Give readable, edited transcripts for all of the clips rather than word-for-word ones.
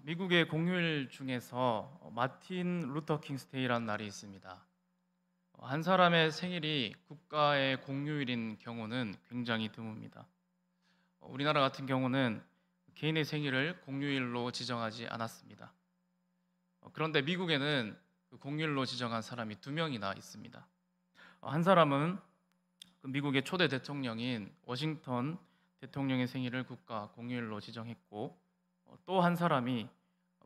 미국의 공휴일 중에서 마틴 루터 킹스데이라는 날이 있습니다. 한 사람의 생일이 국가의 공휴일인 경우는 굉장히 드뭅니다. 우리나라 같은 경우는 개인의 생일을 공휴일로 지정하지 않았습니다. 그런데 미국에는 그 공휴일로 지정한 사람이 2명이나 있습니다. 한 사람은 그 미국의 초대 대통령인 워싱턴 대통령의 생일을 국가 공휴일로 지정했고, 또 한 사람이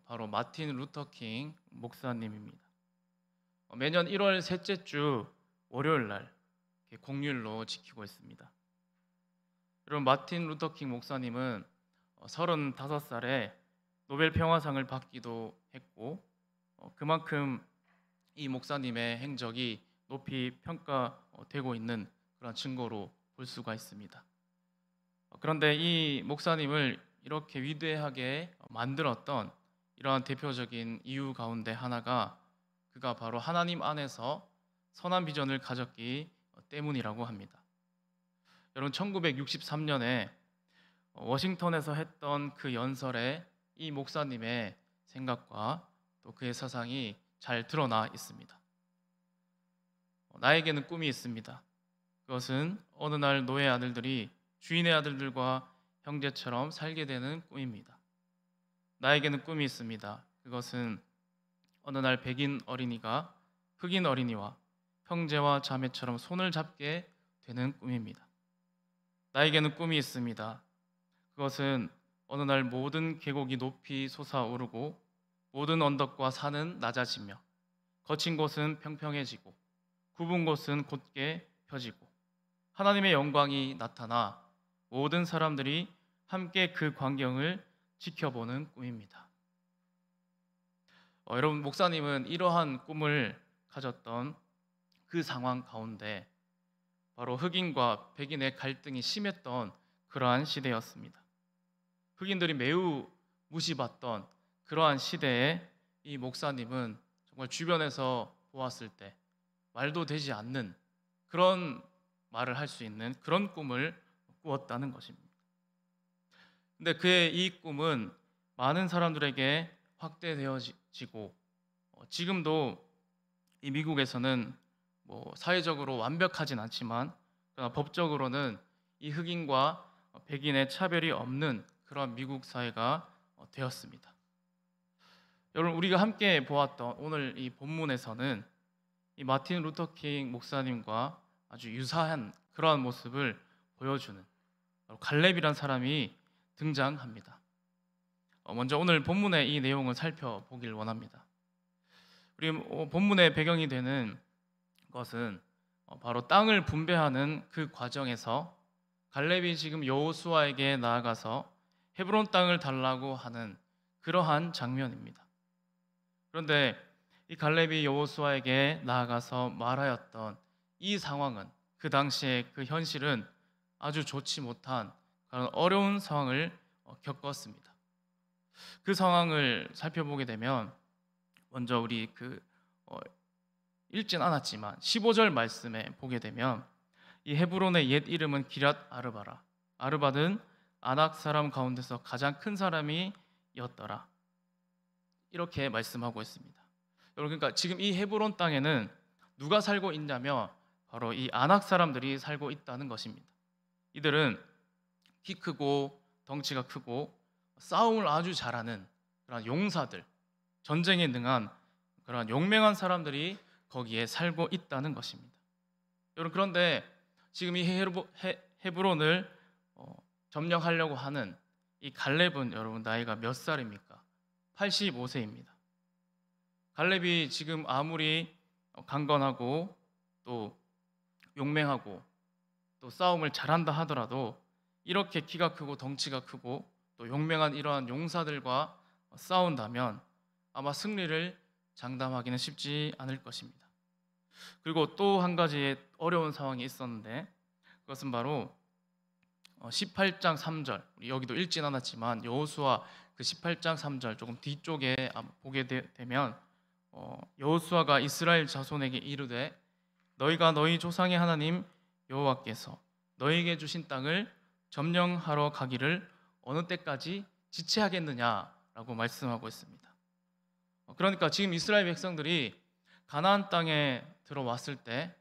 바로 마틴 루터 킹 목사님입니다. 매년 1월 셋째 주 월요일 날 공휴일로 지키고 있습니다. 여러분, 마틴 루터 킹 목사님은 35살에 노벨 평화상을 받기도 했고, 그만큼 이 목사님의 행적이 높이 평가되고 있는 그런 증거로 볼 수가 있습니다. 그런데 이 목사님을 이렇게 위대하게 만들었던 이러한 대표적인 이유 가운데 하나가 그가 바로 하나님 안에서 선한 비전을 가졌기 때문이라고 합니다. 여러분, 1963년에 워싱턴에서 했던 그 연설에 이 목사님의 생각과 또 그의 사상이 잘 드러나 있습니다. 나에게는 꿈이 있습니다. 그것은 어느 날 노예 아들들이 주인의 아들들과 형제처럼 살게 되는 꿈입니다. 나에게는 꿈이 있습니다. 그것은 어느 날 백인 어린이가 흑인 어린이와 형제와 자매처럼 손을 잡게 되는 꿈입니다. 나에게는 꿈이 있습니다. 그것은 어느 날 모든 계곡이 높이 솟아오르고 모든 언덕과 산은 낮아지며 거친 곳은 평평해지고 굽은 곳은 곧게 펴지고 하나님의 영광이 나타나 모든 사람들이 함께 그 광경을 지켜보는 꿈입니다. 여러분, 목사님은 이러한 꿈을 가졌던 그 상황 가운데 바로 흑인과 백인의 갈등이 심했던 그러한 시대였습니다. 흑인들이 매우 무시받던 그러한 시대에 이 목사님은 정말 주변에서 보았을 때 말도 되지 않는 그런 말을 할 수 있는 그런 꿈을 꾸었다는 것입니다. 근데 그의 이 꿈은 많은 사람들에게 확대되어지고 지금도 이 미국에서는 사회적으로 완벽하진 않지만 그러나 법적으로는 이 흑인과 백인의 차별이 없는 그런 미국 사회가 되었습니다. 여러분, 우리가 함께 보았던 오늘 이 본문에서는 이 마틴 루터 킹 목사님과 아주 유사한 그러한 모습을 보여주는 갈렙이란 사람이 등장합니다. 먼저 오늘 본문의 이 내용을 살펴보길 원합니다. 우리 본문의 배경이 되는 것은 바로 땅을 분배하는 그 과정에서 갈렙이 지금 여호수아에게 나아가서 헤브론 땅을 달라고 하는 그러한 장면입니다. 그런데 이 갈렙이 여호수아에게 나아가서 말하였던 이 상황은 그 당시에 그 현실은 아주 좋지 못한 그런 어려운 상황을 겪었습니다. 그 상황을 살펴보게 되면 먼저 우리 읽진 않았지만 15절 말씀에 보게 되면 이 헤브론의 옛 이름은 기럇 아르바라. 아르바는 아낙 사람 가운데서 가장 큰 사람이었더라. 이렇게 말씀하고 있습니다. 여러분, 그러니까 지금 이 헤브론 땅에는 누가 살고 있냐면 바로 이 아낙 사람들이 살고 있다는 것입니다. 이들은 키 크고 덩치가 크고 싸움을 아주 잘하는 그런 용사들, 전쟁에 능한 그런 용맹한 사람들이 거기에 살고 있다는 것입니다. 여러분, 그런데 지금 이 헤브론을 점령하려고 하는 이 갈렙은 여러분 나이가 몇 살입니까? 85세입니다. 갈렙이 지금 아무리 강건하고 또 용맹하고 또 싸움을 잘한다 하더라도 이렇게 키가 크고 덩치가 크고 또 용맹한 이러한 용사들과 싸운다면 아마 승리를 장담하기는 쉽지 않을 것입니다. 그리고 또 한 가지의 어려운 상황이 있었는데 그것은 바로 18장 3절, 여기도 읽진 않았지만 여호수아 그 18장 3절 조금 뒤쪽에 보게 되면 여호수아가 이스라엘 자손에게 이르되 너희가 너희 조상의 하나님 여호와께서 너희에게 주신 땅을 점령하러 가기를 어느 때까지 지체하겠느냐라고 말씀하고 있습니다. 그러니까 지금 이스라엘 백성들이 가나안 땅에 들어왔을 때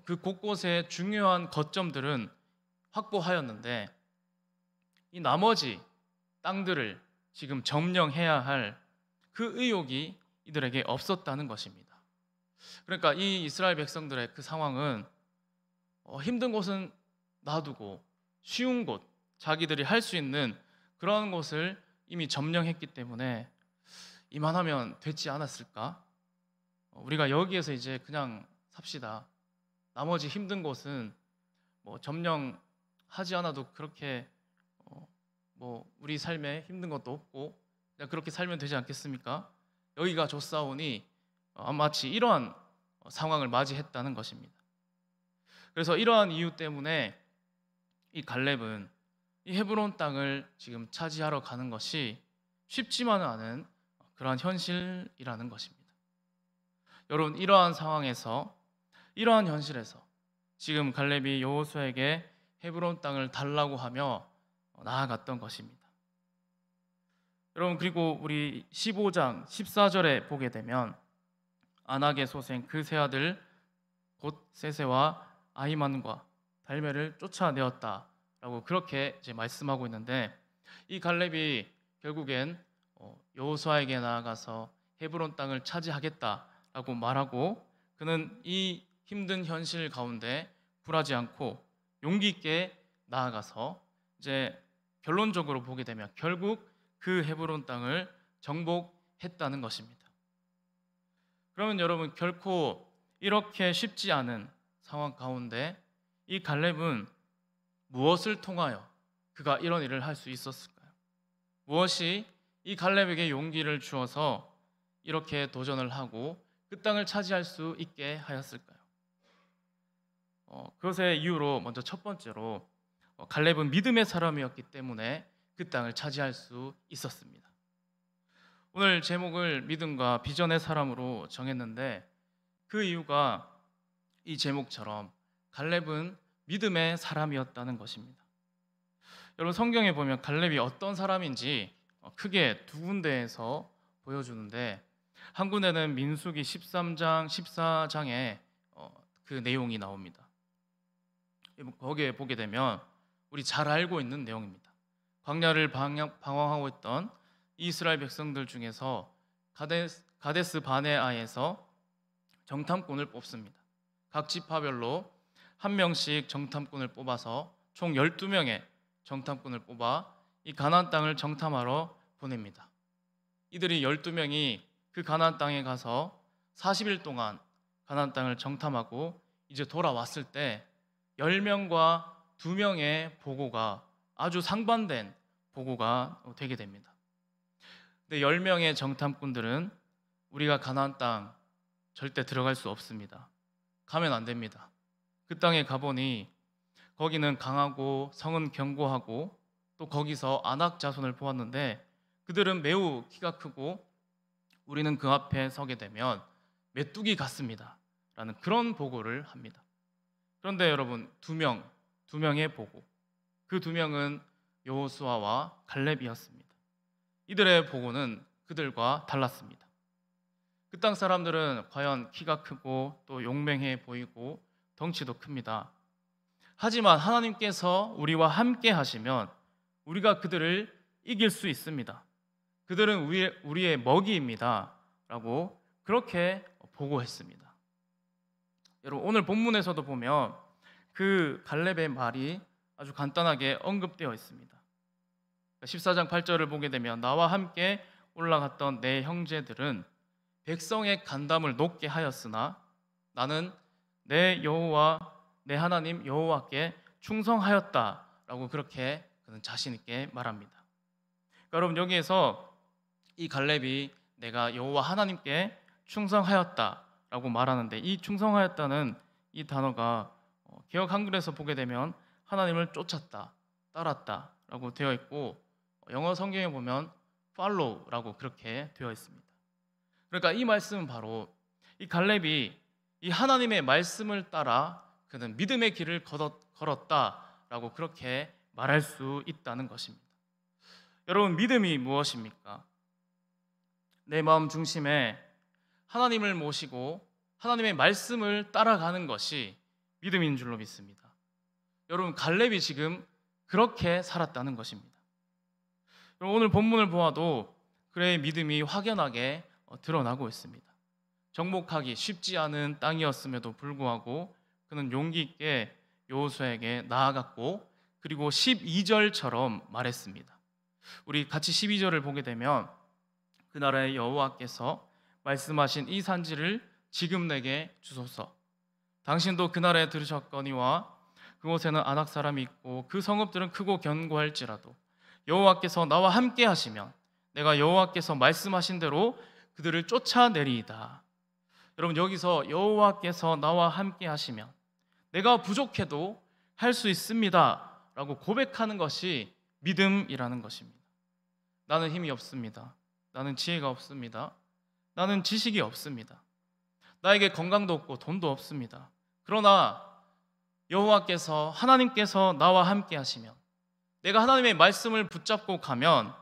그 곳곳의 중요한 거점들은 확보하였는데 이 나머지 땅들을 지금 점령해야 할 그 의욕이 이들에게 없었다는 것입니다. 그러니까 이 이스라엘 백성들의 그 상황은 힘든 곳은 놔두고 쉬운 곳, 자기들이 할 수 있는 그런 곳을 이미 점령했기 때문에 이만하면 되지 않았을까? 우리가 여기에서 이제 그냥 삽시다. 나머지 힘든 곳은 뭐 점령하지 않아도 그렇게 뭐 우리 삶에 힘든 것도 없고 그냥 그렇게 살면 되지 않겠습니까? 여기가 좋사오니 마치 이러한 상황을 맞이했다는 것입니다. 그래서 이러한 이유 때문에 이 갈렙은 이 헤브론 땅을 지금 차지하러 가는 것이 쉽지만은 않은 그러한 현실이라는 것입니다. 여러분, 이러한 상황에서 이러한 현실에서 지금 갈렙이 여호수아에게 헤브론 땅을 달라고 하며 나아갔던 것입니다. 여러분, 그리고 우리 15장 14절에 보게 되면 아낙의 소생 그 세 아들 곧 세세와 아히만과 달메를 쫓아내었다라고 그렇게 이제 말씀하고 있는데 이 갈렙이 결국엔 여호수아에게 나아가서 헤브론 땅을 차지하겠다라고 말하고 그는 이 힘든 현실 가운데 굴하지 않고 용기 있게 나아가서 이제 결론적으로 보게 되면 결국 그 헤브론 땅을 정복했다는 것입니다. 그러면 여러분, 결코 이렇게 쉽지 않은 상황 가운데 이 갈렙은 무엇을 통하여 그가 이런 일을 할 수 있었을까요? 무엇이 이 갈렙에게 용기를 주어서 이렇게 도전을 하고 그 땅을 차지할 수 있게 하였을까요? 그것의 이유로 먼저 첫 번째로 갈렙은 믿음의 사람이었기 때문에 그 땅을 차지할 수 있었습니다. 오늘 제목을 믿음과 비전의 사람으로 정했는데 그 이유가 이 제목처럼 갈렙은 믿음의 사람이었다는 것입니다. 여러분, 성경에 보면 갈렙이 어떤 사람인지 크게 두 군데에서 보여주는데 한 군데는 민수기 13장, 14장에 그 내용이 나옵니다. 거기에 보게 되면 우리 잘 알고 있는 내용입니다. 광야를 방황하고 있던 이스라엘 백성들 중에서 가데스 바네아에서 정탐꾼을 뽑습니다. 각 지파별로 한 명씩 정탐꾼을 뽑아서 총 12명의 정탐꾼을 뽑아 이 가나안 땅을 정탐하러 보냅니다. 이들이 12명이 그 가나안 땅에 가서 40일 동안 가나안 땅을 정탐하고 이제 돌아왔을 때 10명과 2명의 보고가 아주 상반된 보고가 되게 됩니다. 근데 10명의 정탐꾼들은 우리가 가나안 땅 절대 들어갈 수 없습니다. 가면 안 됩니다. 그 땅에 가보니 거기는 강하고 성은 견고하고 또 거기서 아낙 자손을 보았는데 그들은 매우 키가 크고 우리는 그 앞에 서게 되면 메뚜기 같습니다 라는 그런 보고를 합니다. 그런데 여러분, 두 명의 보고, 그 2명은 여호수아와 갈렙이었습니다. 이들의 보고는 그들과 달랐습니다. 그 땅 사람들은 과연 키가 크고 또 용맹해 보이고 덩치도 큽니다. 하지만 하나님께서 우리와 함께 하시면 우리가 그들을 이길 수 있습니다. 그들은 우리의 먹이입니다 라고 그렇게 보고했습니다. 여러분, 오늘 본문에서도 보면 그 갈렙의 말이 아주 간단하게 언급되어 있습니다. 14장 8절을 보게 되면 나와 함께 올라갔던 내 형제들은 백성의 간담을 높게 하였으나 나는 내 여호와 내 하나님 여호와께 충성하였다라고 그렇게 그는 자신 있게 말합니다. 그러니까 여러분, 여기에서 이 갈렙이 내가 여호와 하나님께 충성하였다라고 말하는데 이 충성하였다는 이 단어가 개역 한글에서 보게 되면 하나님을 쫓았다, 따랐다라고 되어 있고 영어 성경에 보면 follow라고 그렇게 되어 있습니다. 그러니까 이 말씀은 바로 이 갈렙이 이 하나님의 말씀을 따라 그는 믿음의 길을 걸었다라고 그렇게 말할 수 있다는 것입니다. 여러분, 믿음이 무엇입니까? 내 마음 중심에 하나님을 모시고 하나님의 말씀을 따라가는 것이 믿음인 줄로 믿습니다. 여러분, 갈렙이 지금 그렇게 살았다는 것입니다. 오늘 본문을 보아도 그의 믿음이 확연하게 드러나고 있습니다. 정복하기 쉽지 않은 땅이었음에도 불구하고 그는 용기 있게 여호수아에게 나아갔고, 그리고 12절처럼 말했습니다. 우리 같이 12절을 보게 되면 그날의 여호와께서 말씀하신 이 산지를 지금 내게 주소서. 당신도 그날에 들으셨거니와 그곳에는 아낙 사람이 있고 그 성읍들은 크고 견고할지라도 여호와께서 나와 함께 하시면 내가 여호와께서 말씀하신 대로 그들을 쫓아내리이다. 여러분, 여기서 여호와께서 나와 함께 하시면 내가 부족해도 할 수 있습니다 라고 고백하는 것이 믿음이라는 것입니다. 나는 힘이 없습니다. 나는 지혜가 없습니다. 나는 지식이 없습니다. 나에게 건강도 없고 돈도 없습니다. 그러나 여호와께서, 하나님께서 나와 함께 하시면, 내가 하나님의 말씀을 붙잡고 가면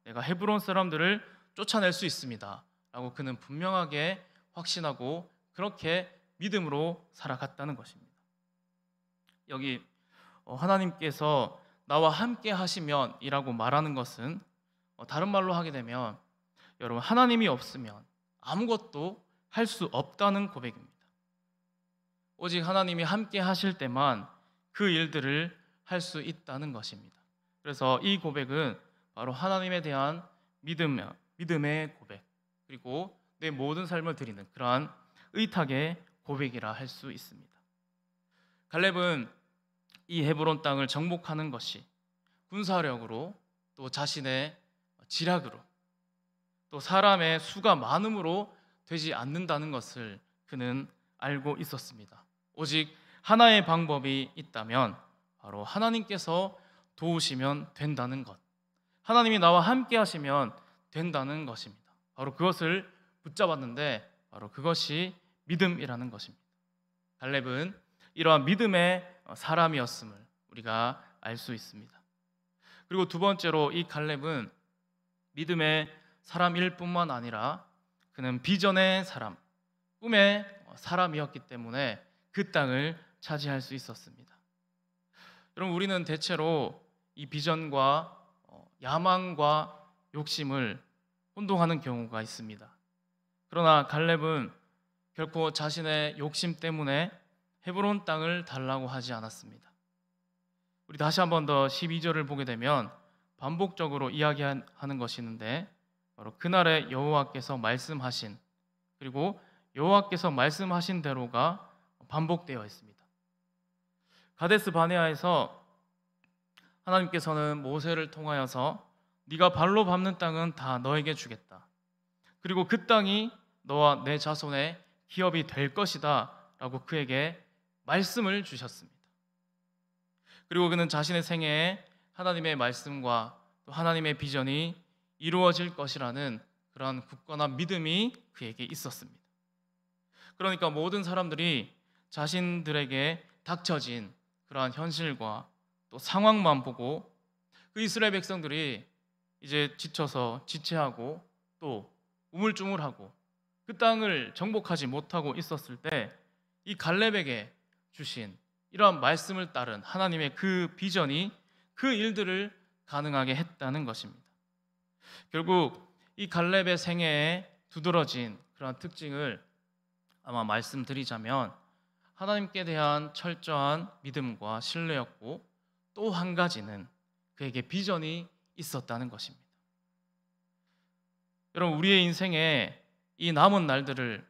내가 헤브론 사람들을 쫓아낼 수 있습니다 라고 그는 분명하게 확신하고 그렇게 믿음으로 살아갔다는 것입니다. 여기 하나님께서 나와 함께 하시면 이라고 말하는 것은 다른 말로 하게 되면 여러분, 하나님이 없으면 아무것도 할 수 없다는 고백입니다. 오직 하나님이 함께 하실 때만 그 일들을 할 수 있다는 것입니다. 그래서 이 고백은 바로 하나님에 대한 믿음의 고백, 그리고 내 모든 삶을 드리는 그러한 의탁의 고백이라 할 수 있습니다. 갈렙은 이 헤브론 땅을 정복하는 것이 군사력으로, 또 자신의 지략으로, 또 사람의 수가 많음으로 되지 않는다는 것을 그는 알고 있었습니다. 오직 하나의 방법이 있다면 바로 하나님께서 도우시면 된다는 것, 하나님이 나와 함께 하시면 된다는 것입니다. 바로 그것을 붙잡았는데 바로 그것이 믿음이라는 것입니다. 갈렙은 이러한 믿음의 사람이었음을 우리가 알 수 있습니다. 그리고 두 번째로 이 갈렙은 믿음의 사람일 뿐만 아니라 그는 비전의 사람, 꿈의 사람이었기 때문에 그 땅을 차지할 수 있었습니다. 여러분, 우리는 대체로 이 비전과 야망과 욕심을 혼동하는 경우가 있습니다. 그러나 갈렙은 결코 자신의 욕심 때문에 헤브론 땅을 달라고 하지 않았습니다. 우리 다시 한 번 더 12절을 보게 되면 반복적으로 이야기하는 것이 있는데 바로 그날에 여호와께서 말씀하신, 그리고 여호와께서 말씀하신 대로가 반복되어 있습니다. 가데스 바네아에서 하나님께서는 모세를 통하여서 네가 발로 밟는 땅은 다 너에게 주겠다. 그리고 그 땅이 너와 내 자손의 기업이 될 것이다 라고 그에게 말씀을 주셨습니다. 그리고 그는 자신의 생애에 하나님의 말씀과 또 하나님의 비전이 이루어질 것이라는 그러한 굳건한 믿음이 그에게 있었습니다. 그러니까 모든 사람들이 자신들에게 닥쳐진 그러한 현실과 또 상황만 보고 그 이스라엘 백성들이 이제 지쳐서 지체하고 또 우물쭈물하고 그 땅을 정복하지 못하고 있었을 때 이 갈렙에게 주신 이러한 말씀을 따른 하나님의 그 비전이 그 일들을 가능하게 했다는 것입니다. 결국 이 갈렙의 생애에 두드러진 그러한 특징을 아마 말씀드리자면 하나님께 대한 철저한 믿음과 신뢰였고, 또 한 가지는 그에게 비전이 있었다는 것입니다. 여러분, 우리의 인생에 이 남은 날들을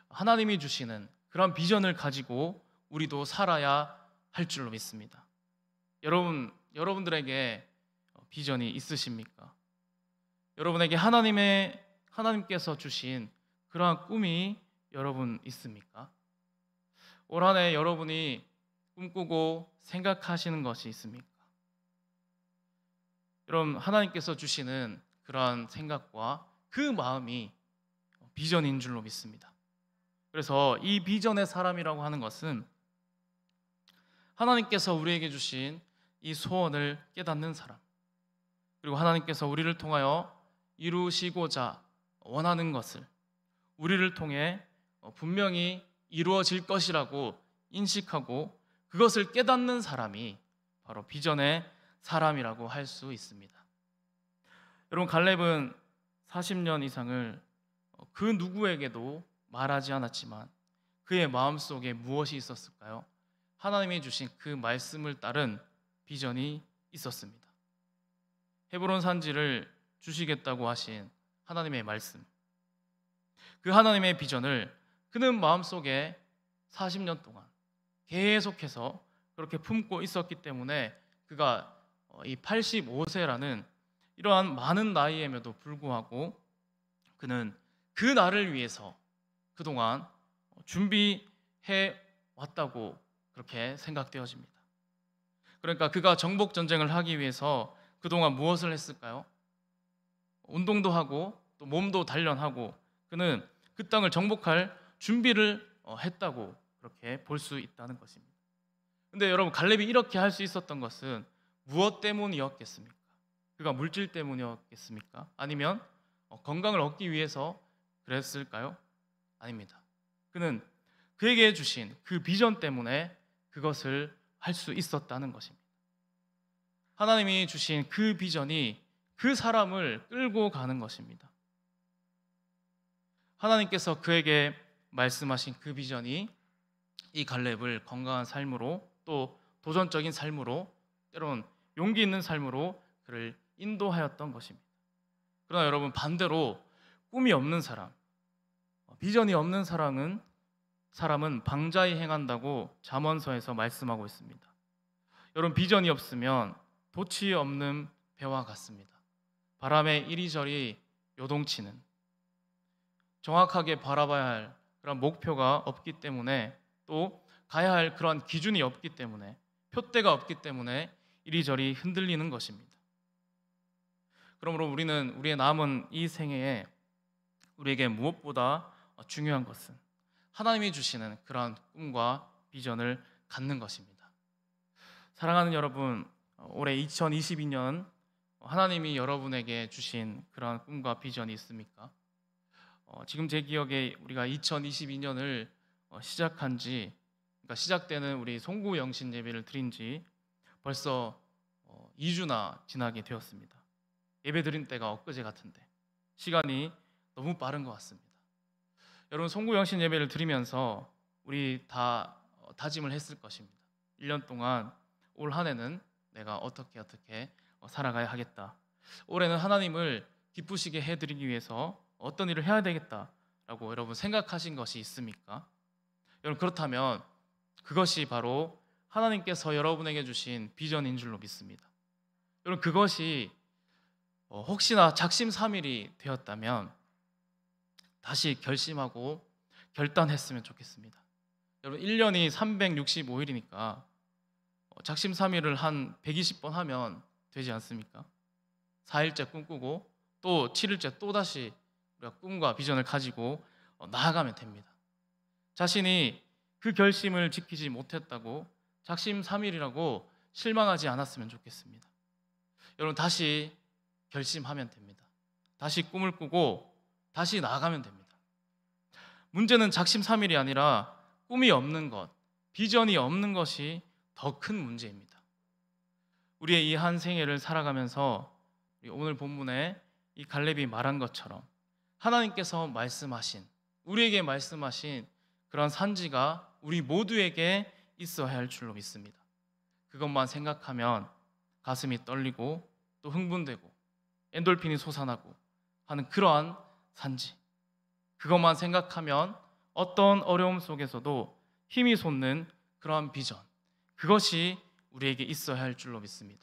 하나님이 주시는 그런 비전을 가지고 우리도 살아야 할 줄로 믿습니다. 여러분들에게 비전이 있으십니까? 여러분에게 하나님께서 주신 그러한 꿈이 여러분 있습니까? 올 한 해 여러분이 꿈꾸고 생각하시는 것이 있습니까? 여러분, 하나님께서 주시는 그러한 생각과 그 마음이 비전인 줄로 믿습니다. 그래서 이 비전의 사람이라고 하는 것은 하나님께서 우리에게 주신 이 소원을 깨닫는 사람, 그리고 하나님께서 우리를 통하여 이루시고자 원하는 것을 우리를 통해 분명히 이루어질 것이라고 인식하고 그것을 깨닫는 사람이 바로 비전의 사람이라고 할 수 있습니다. 여러분, 갈렙은 40년 이상을 그 누구에게도 말하지 않았지만 그의 마음속에 무엇이 있었을까요? 하나님이 주신 그 말씀을 따른 비전이 있었습니다. 헤브론 산지를 주시겠다고 하신 하나님의 말씀, 그 하나님의 비전을 그는 마음속에 40년 동안 계속해서 그렇게 품고 있었기 때문에 그가 이 85세라는 이러한 많은 나이임에도 불구하고 그는 그 날을 위해서 그동안 준비해 왔다고 그렇게 생각되어집니다. 그러니까 그가 정복 전쟁을 하기 위해서 그동안 무엇을 했을까요? 운동도 하고 또 몸도 단련하고 그는 그 땅을 정복할 준비를 했다고 그렇게 볼 수 있다는 것입니다. 근데 여러분, 갈렙이 이렇게 할 수 있었던 것은 무엇 때문이었겠습니까? 그가 물질 때문이었겠습니까? 아니면 건강을 얻기 위해서 그랬을까요? 아닙니다. 그는 그에게 주신 그 비전 때문에 그것을 할 수 있었다는 것입니다. 하나님이 주신 그 비전이 그 사람을 끌고 가는 것입니다. 하나님께서 그에게 말씀하신 그 비전이 이 갈렙을 건강한 삶으로 또 도전적인 삶으로 때로는 용기 있는 삶으로 그를 인도하였던 것입니다. 그러나 여러분, 반대로 꿈이 없는 사람, 비전이 없는 사람은 방자히 행한다고 잠언서에서 말씀하고 있습니다. 여러분, 비전이 없으면 돛이 없는 배와 같습니다. 바람에 이리저리 요동치는, 정확하게 바라봐야 할 그런 목표가 없기 때문에 또 가야 할 그런 기준이 없기 때문에 표대가 없기 때문에 이리저리 흔들리는 것입니다. 그러므로 우리는 우리의 남은 이 생애에 우리에게 무엇보다 중요한 것은 하나님이 주시는 그러한 꿈과 비전을 갖는 것입니다. 사랑하는 여러분, 올해 2022년 하나님이 여러분에게 주신 그러한 꿈과 비전이 있습니까? 지금 제 기억에 우리가 2022년을 시작한 지, 그러니까 시작되는 우리 송구 영신 예배를 드린 지 벌써 2주나 지나게 되었습니다. 예배 드린 때가 엊그제 같은데 시간이 너무 빠른 것 같습니다. 여러분, 송구 영신 예배를 드리면서 우리 다 다짐을 했을 것입니다. 1년 동안 올 한 해는 내가 어떻게 살아가야 하겠다. 올해는 하나님을 기쁘시게 해드리기 위해서 어떤 일을 해야 되겠다라고 여러분 생각하신 것이 있습니까? 여러분, 그렇다면 그것이 바로 하나님께서 여러분에게 주신 비전인 줄로 믿습니다. 여러분, 그것이 혹시나 작심삼일이 되었다면 다시 결심하고 결단했으면 좋겠습니다. 여러분, 1년이 365일이니까 작심삼일을 한 120번 하면 되지 않습니까? 4일째 꿈꾸고 또 7일째 또다시 우리가 꿈과 비전을 가지고 나아가면 됩니다. 자신이 그 결심을 지키지 못했다고 작심삼일이라고 실망하지 않았으면 좋겠습니다. 여러분, 다시 결심하면 됩니다. 다시 꿈을 꾸고 다시 나아가면 됩니다. 문제는 작심삼일이 아니라 꿈이 없는 것, 비전이 없는 것이 더 큰 문제입니다. 우리의 이 한 생애를 살아가면서 오늘 본문에 이 갈렙이 말한 것처럼 하나님께서 말씀하신, 우리에게 말씀하신 그런 산지가 우리 모두에게 있어야 할 줄로 믿습니다. 그것만 생각하면 가슴이 떨리고 또 흥분되고 엔돌핀이 솟아나고 하는 그러한 산지, 그것만 생각하면 어떤 어려움 속에서도 힘이 솟는 그러한 비전, 그것이 우리에게 있어야 할 줄로 믿습니다.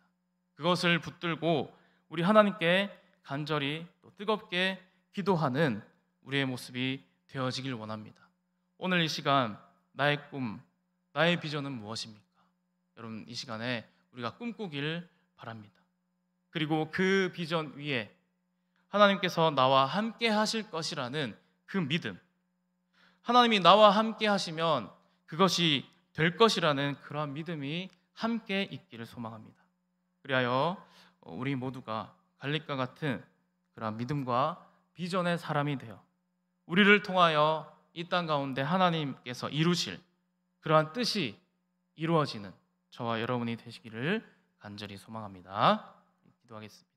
그것을 붙들고 우리 하나님께 간절히 또 뜨겁게 기도하는 우리의 모습이 되어지길 원합니다. 오늘 이 시간 나의 꿈, 나의 비전은 무엇입니까? 여러분, 이 시간에 우리가 꿈꾸길 바랍니다. 그리고 그 비전 위에 하나님께서 나와 함께 하실 것이라는 그 믿음, 하나님이 나와 함께 하시면 그것이 될 것이라는 그러한 믿음이 함께 있기를 소망합니다. 그리하여 우리 모두가 갈릴과 같은 그러한 믿음과 비전의 사람이 되어 우리를 통하여 이 땅 가운데 하나님께서 이루실 그러한 뜻이 이루어지는 저와 여러분이 되시기를 간절히 소망합니다. 기도하겠습니다.